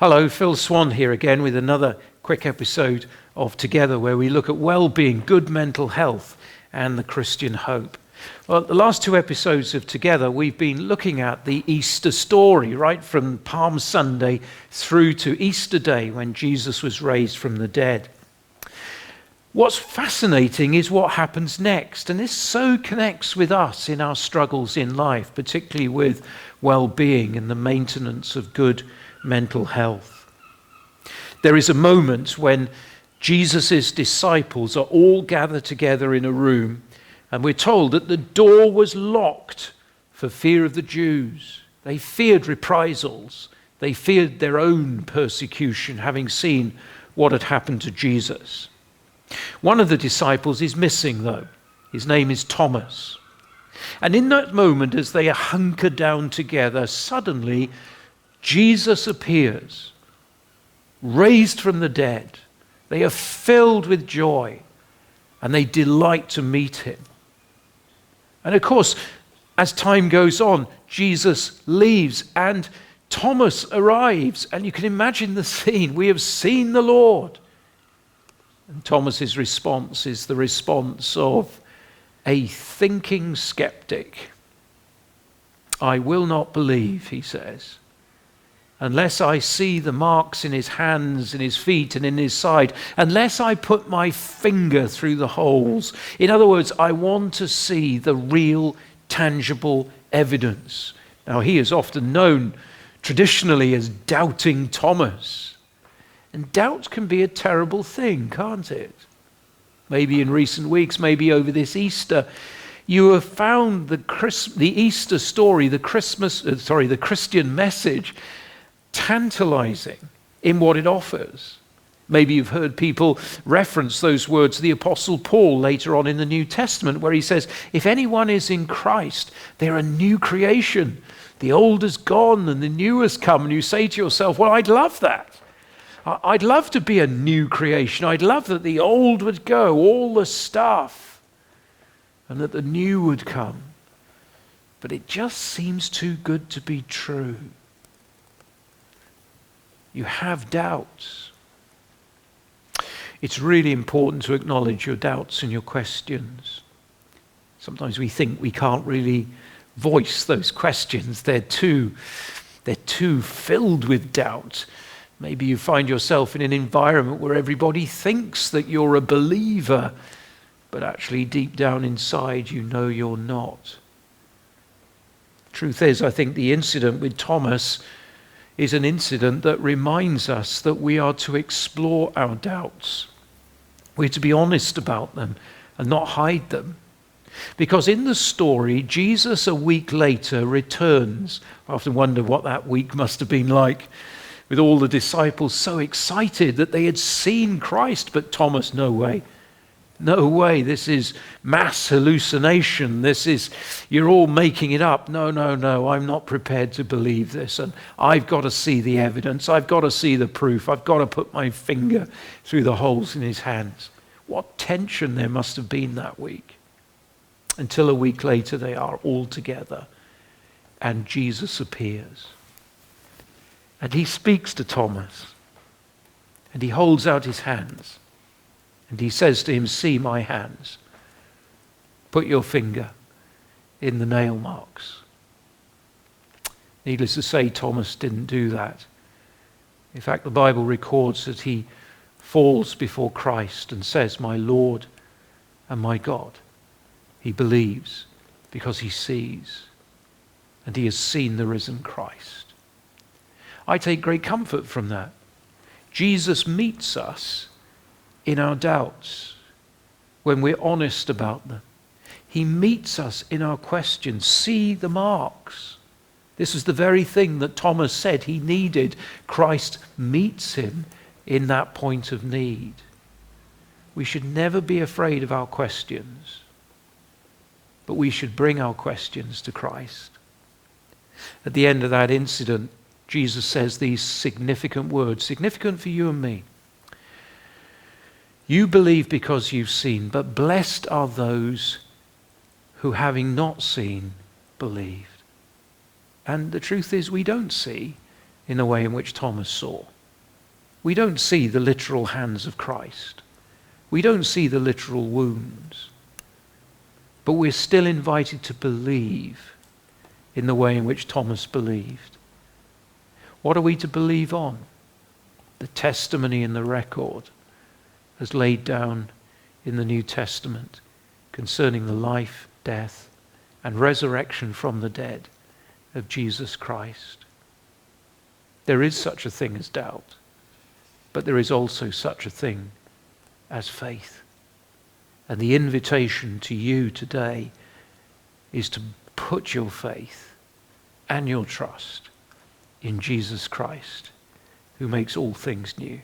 Hello, Phil Swann here again with another quick episode of Together, where we look at well-being, good mental health, and the Christian hope. Well, the last two episodes of Together, we've been looking at the Easter story, right from Palm Sunday through to Easter Day when Jesus was raised from the dead. What's fascinating is what happens next, and this so connects with us in our struggles in life, particularly with well-being and the maintenance of good mental health. There is a moment when Jesus' disciples are all gathered together in a room, and we're told that the door was locked for fear of the Jews. They feared reprisals. They feared their own persecution, having seen what had happened to Jesus. One of the disciples is missing, though. His name is Thomas. And in that moment, as they are hunkered down together, suddenly Jesus appears, raised from the dead. They are filled with joy, and they delight to meet him. And of course, as time goes on, Jesus leaves, and Thomas arrives, and you can imagine the scene. We have seen the Lord. And Thomas's response is the response of a thinking skeptic. I will not believe, he says, unless I see the marks in his hands, in his feet, and in his side, unless I put my finger through the holes. In other words, I want to see the real, tangible evidence. Now, he is often known traditionally as Doubting Thomas. And doubt can be a terrible thing, can't it? Maybe in recent weeks, maybe over this Easter, you have found the Easter story, the Christian message, tantalizing in what it offers. Maybe you've heard people reference those words of the Apostle Paul later on in the New Testament, where he says, if anyone is in Christ, they're a new creation. The old is gone and the new has come. And you say to yourself, well, I'd love that. I'd love to be a new creation. I'd love that the old would go, all the stuff, and that the new would come. But it just seems too good to be true. You have doubts. It's really important to acknowledge your doubts and your questions. Sometimes we think we can't really voice those questions. They're too filled with doubt. Maybe you find yourself in an environment where everybody thinks that you're a believer, but actually deep down inside you know you're not. Truth is, I think the incident with Thomas is an incident that reminds us that we are to explore our doubts. We're to be honest about them and not hide them. Because in the story, Jesus a week later returns. I often wonder what that week must have been like, with all the disciples so excited that they had seen Christ. But Thomas, no way. No way, this is mass hallucination. You're all making it up. No, I'm not prepared to believe this. And I've got to see the evidence. I've got to see the proof. I've got to put my finger through the holes in his hands. What tension there must have been that week. Until a week later, they are all together and Jesus appears. And he speaks to Thomas and he holds out his hands. And he says to him, see my hands. Put your finger in the nail marks. Needless to say, Thomas didn't do that. In fact, the Bible records that he falls before Christ and says, my Lord and my God. He believes because he sees. And he has seen the risen Christ. I take great comfort from that. Jesus meets us in our doubts, when we're honest about them. He meets us in our questions. See the marks. This is the very thing that Thomas said he needed. Christ meets him in that point of need. We should never be afraid of our questions, but we should bring our questions to Christ. At the end of that incident, Jesus says these significant words, significant for you and me. You believe because you've seen, but blessed are those who, having not seen, believed. And the truth is, we don't see in the way in which Thomas saw. We don't see the literal hands of Christ. We don't see the literal wounds. But we're still invited to believe in the way in which Thomas believed. What are we to believe on? The testimony and the record as laid down in the New Testament concerning the life, death, and resurrection from the dead of Jesus Christ. There is such a thing as doubt, but there is also such a thing as faith. And the invitation to you today is to put your faith and your trust in Jesus Christ, who makes all things new.